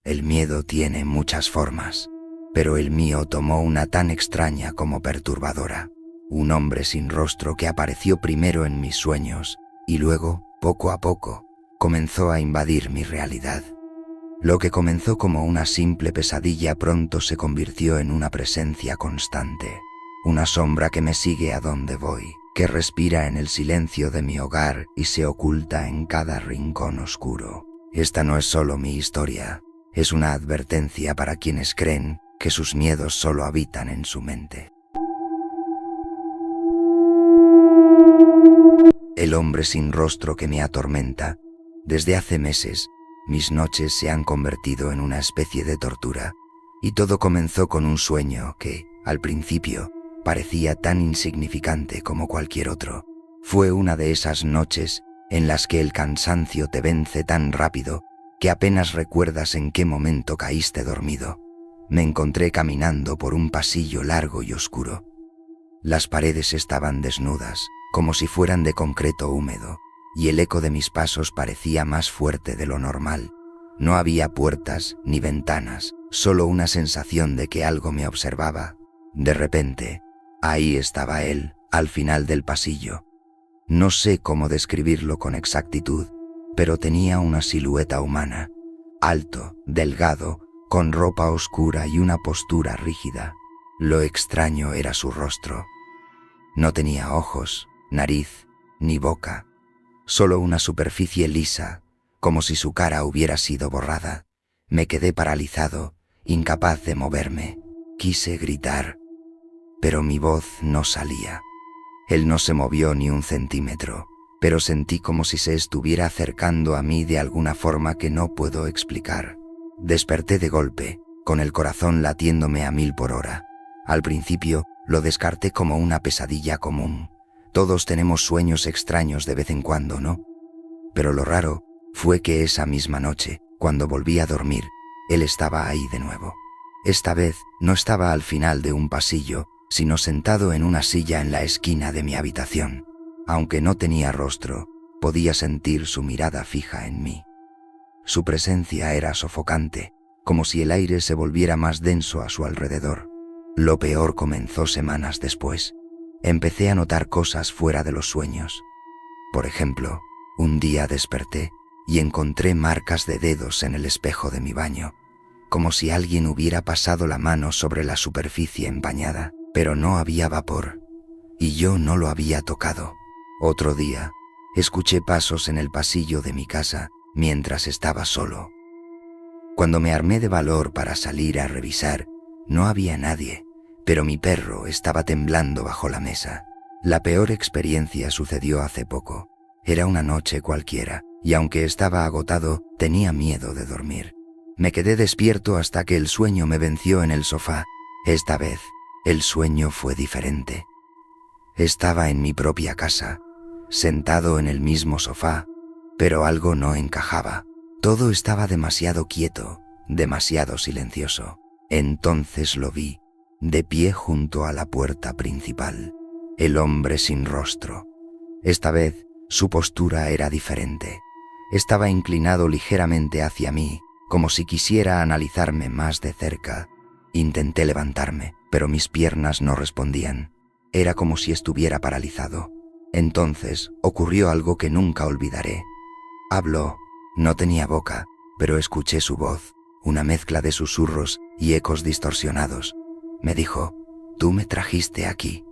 El miedo tiene muchas formas, pero el mío tomó una tan extraña como perturbadora. Un hombre sin rostro que apareció primero en mis sueños y luego, poco a poco, comenzó a invadir mi realidad. Lo que comenzó como una simple pesadilla pronto se convirtió en una presencia constante, una sombra que me sigue a donde voy, que respira en el silencio de mi hogar y se oculta en cada rincón oscuro. Esta no es solo mi historia, es una advertencia para quienes creen que sus miedos solo habitan en su mente. El hombre sin rostro que me atormenta. Desde hace meses, mis noches se han convertido en una especie de tortura, y todo comenzó con un sueño que, al principio, parecía tan insignificante como cualquier otro. Fue una de esas noches en las que el cansancio te vence tan rápido que apenas recuerdas en qué momento caíste dormido. Me encontré caminando por un pasillo largo y oscuro. Las paredes estaban desnudas, como si fueran de concreto húmedo, y el eco de mis pasos parecía más fuerte de lo normal. No había puertas ni ventanas, solo una sensación de que algo me observaba. De repente, ahí estaba él, al final del pasillo. No sé cómo describirlo con exactitud, pero tenía una silueta humana, alto, delgado, con ropa oscura y una postura rígida. Lo extraño era su rostro. No tenía ojos, nariz, ni boca, solo una superficie lisa, como si su cara hubiera sido borrada. Me quedé paralizado, incapaz de moverme. Quise gritar, pero mi voz no salía. Él no se movió ni un centímetro, pero sentí como si se estuviera acercando a mí de alguna forma que no puedo explicar. Desperté de golpe, con el corazón latiéndome a 1000 por hora. Al principio, lo descarté como una pesadilla común. Todos tenemos sueños extraños de vez en cuando, ¿no? Pero lo raro fue que esa misma noche, cuando volví a dormir, él estaba ahí de nuevo. Esta vez no estaba al final de un pasillo, sino sentado en una silla en la esquina de mi habitación. Aunque no tenía rostro, podía sentir su mirada fija en mí. Su presencia era sofocante, como si el aire se volviera más denso a su alrededor. Lo peor comenzó semanas después. Empecé a notar cosas fuera de los sueños. Por ejemplo, un día desperté y encontré marcas de dedos en el espejo de mi baño, como si alguien hubiera pasado la mano sobre la superficie empañada, pero no había vapor, y yo no lo había tocado. Otro día, escuché pasos en el pasillo de mi casa mientras estaba solo. Cuando me armé de valor para salir a revisar, no había nadie, pero mi perro estaba temblando bajo la mesa. La peor experiencia sucedió hace poco. Era una noche cualquiera, y aunque estaba agotado, tenía miedo de dormir. Me quedé despierto hasta que el sueño me venció en el sofá. Esta vez, el sueño fue diferente. Estaba en mi propia casa, sentado en el mismo sofá, pero algo no encajaba. Todo estaba demasiado quieto, demasiado silencioso. Entonces lo vi, de pie junto a la puerta principal, el hombre sin rostro. Esta vez, su postura era diferente. Estaba inclinado ligeramente hacia mí, como si quisiera analizarme más de cerca. Intenté levantarme, pero mis piernas no respondían. Era como si estuviera paralizado. Entonces ocurrió algo que nunca olvidaré. Habló. No tenía boca, pero escuché su voz, una mezcla de susurros y ecos distorsionados. Me dijo: «Tú me trajiste aquí».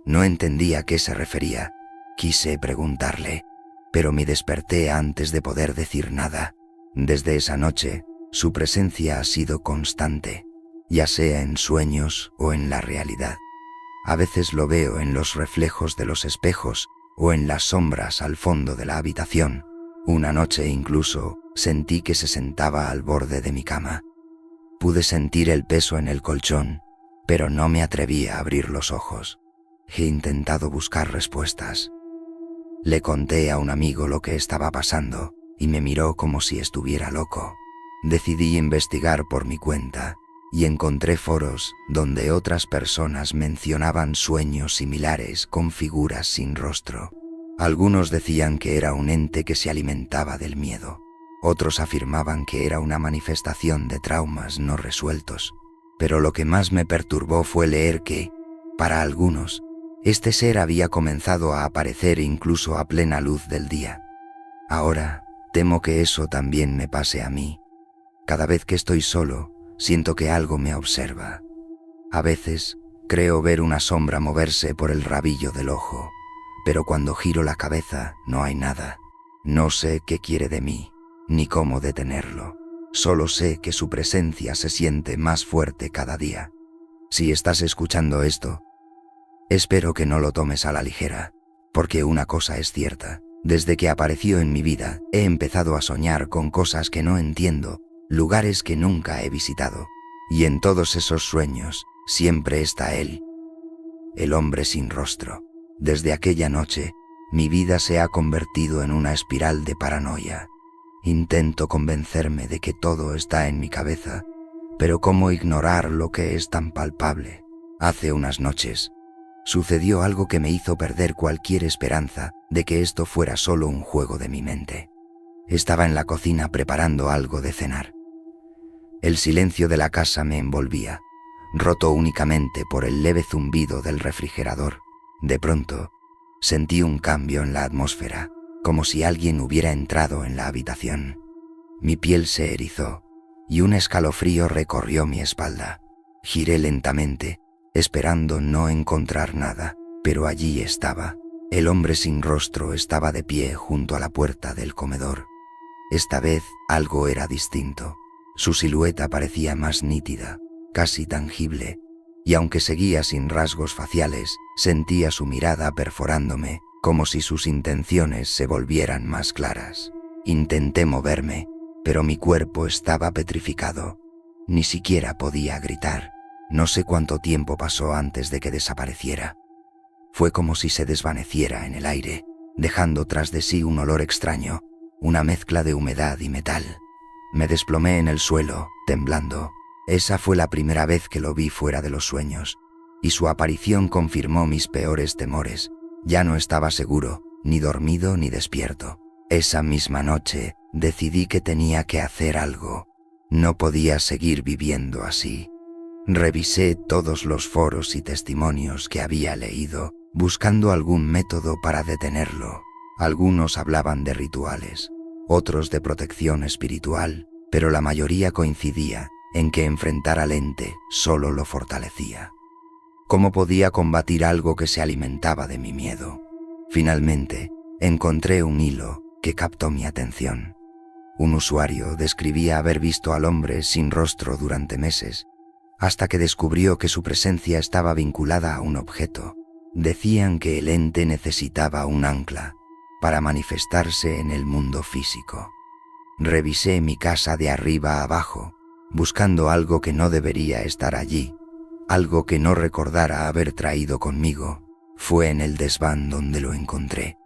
No entendí a qué se refería. Quise preguntarle, pero me desperté antes de poder decir nada. Desde esa noche, su presencia ha sido constante, ya sea en sueños o en la realidad. A veces lo veo en los reflejos de los espejos o en las sombras al fondo de la habitación. Una noche incluso sentí que se sentaba al borde de mi cama. Pude sentir el peso en el colchón, pero no me atreví a abrir los ojos. He intentado buscar respuestas. Le conté a un amigo lo que estaba pasando y me miró como si estuviera loco. Decidí investigar por mi cuenta y encontré foros donde otras personas mencionaban sueños similares con figuras sin rostro. Algunos decían que era un ente que se alimentaba del miedo. Otros afirmaban que era una manifestación de traumas no resueltos. Pero lo que más me perturbó fue leer que, para algunos, este ser había comenzado a aparecer incluso a plena luz del día. Ahora, temo que eso también me pase a mí. Cada vez que estoy solo, siento que algo me observa. A veces, creo ver una sombra moverse por el rabillo del ojo, pero cuando giro la cabeza no hay nada. No sé qué quiere de mí, ni cómo detenerlo. Solo sé que su presencia se siente más fuerte cada día. Si estás escuchando esto, espero que no lo tomes a la ligera, porque una cosa es cierta. Desde que apareció en mi vida, he empezado a soñar con cosas que no entiendo, lugares que nunca he visitado. Y en todos esos sueños, siempre está él, el hombre sin rostro. Desde aquella noche, mi vida se ha convertido en una espiral de paranoia. Intento convencerme de que todo está en mi cabeza, pero ¿cómo ignorar lo que es tan palpable? Hace unas noches, sucedió algo que me hizo perder cualquier esperanza de que esto fuera solo un juego de mi mente. Estaba en la cocina preparando algo de cenar. El silencio de la casa me envolvía, roto únicamente por el leve zumbido del refrigerador. De pronto, sentí un cambio en la atmósfera, como si alguien hubiera entrado en la habitación. Mi piel se erizó y un escalofrío recorrió mi espalda. Giré lentamente, esperando no encontrar nada, pero allí estaba. El hombre sin rostro estaba de pie junto a la puerta del comedor. Esta vez algo era distinto. Su silueta parecía más nítida, casi tangible, y aunque seguía sin rasgos faciales, sentía su mirada perforándome, como si sus intenciones se volvieran más claras. Intenté moverme, pero mi cuerpo estaba petrificado. Ni siquiera podía gritar. No sé cuánto tiempo pasó antes de que desapareciera. Fue como si se desvaneciera en el aire, dejando tras de sí un olor extraño, una mezcla de humedad y metal. Me desplomé en el suelo, temblando. Esa fue la primera vez que lo vi fuera de los sueños, y su aparición confirmó mis peores temores. Ya no estaba seguro, ni dormido ni despierto. Esa misma noche, decidí que tenía que hacer algo. No podía seguir viviendo así. Revisé todos los foros y testimonios que había leído, buscando algún método para detenerlo. Algunos hablaban de rituales, otros de protección espiritual, pero la mayoría coincidía en que enfrentar al ente solo lo fortalecía. ¿Cómo podía combatir algo que se alimentaba de mi miedo? Finalmente, encontré un hilo que captó mi atención. Un usuario describía haber visto al hombre sin rostro durante meses, hasta que descubrió que su presencia estaba vinculada a un objeto. Decían que el ente necesitaba un ancla para manifestarse en el mundo físico. Revisé mi casa de arriba a abajo, buscando algo que no debería estar allí, algo que no recordara haber traído conmigo. Fue en el desván donde lo encontré.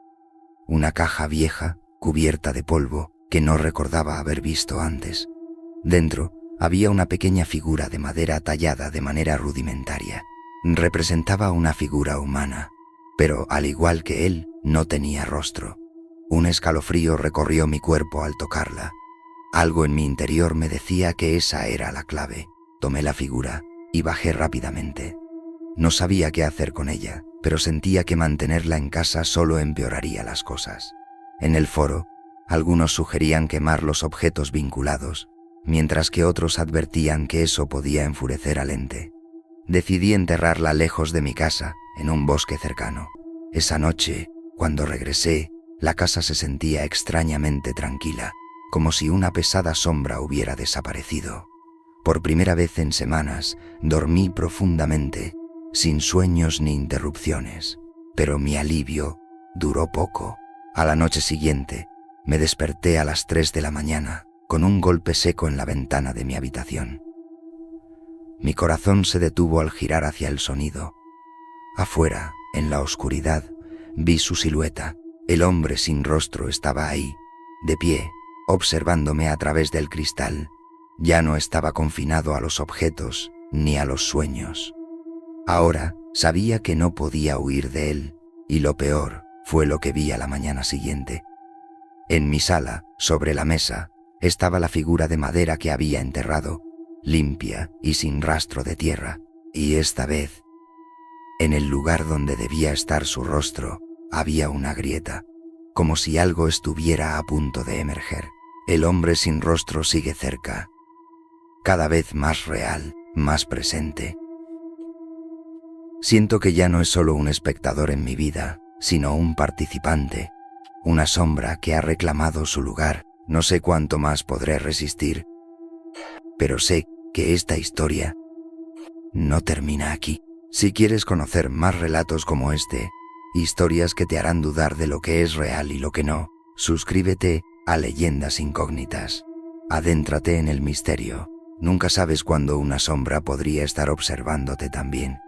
Una caja vieja, cubierta de polvo, que no recordaba haber visto antes. Dentro había una pequeña figura de madera tallada de manera rudimentaria. Representaba una figura humana, pero al igual que él, no tenía rostro. Un escalofrío recorrió mi cuerpo al tocarla. Algo en mi interior me decía que esa era la clave. Tomé la figura y bajé rápidamente. No sabía qué hacer con ella, pero sentía que mantenerla en casa solo empeoraría las cosas. En el foro, algunos sugerían quemar los objetos vinculados, mientras que otros advertían que eso podía enfurecer al ente. Decidí enterrarla lejos de mi casa, en un bosque cercano. Esa noche, cuando regresé, la casa se sentía extrañamente tranquila, como si una pesada sombra hubiera desaparecido. Por primera vez en semanas, dormí profundamente, sin sueños ni interrupciones, pero mi alivio duró poco. A la noche siguiente, me desperté a las 3 de la mañana, con un golpe seco en la ventana de mi habitación. Mi corazón se detuvo al girar hacia el sonido. Afuera, en la oscuridad, vi su silueta. El hombre sin rostro estaba ahí, de pie, observándome a través del cristal. Ya no estaba confinado a los objetos ni a los sueños. Ahora sabía que no podía huir de él, y lo peor fue lo que vi a la mañana siguiente. En mi sala, sobre la mesa, estaba la figura de madera que había enterrado, limpia y sin rastro de tierra. Y esta vez, en el lugar donde debía estar su rostro, había una grieta, como si algo estuviera a punto de emerger. El hombre sin rostro sigue cerca, cada vez más real, más presente. Siento que ya no es solo un espectador en mi vida, sino un participante, una sombra que ha reclamado su lugar. No sé cuánto más podré resistir, pero sé que esta historia no termina aquí. Si quieres conocer más relatos como este, historias que te harán dudar de lo que es real y lo que no, suscríbete a Leyendas Incógnitas. Adéntrate en el misterio. Nunca sabes cuándo una sombra podría estar observándote también.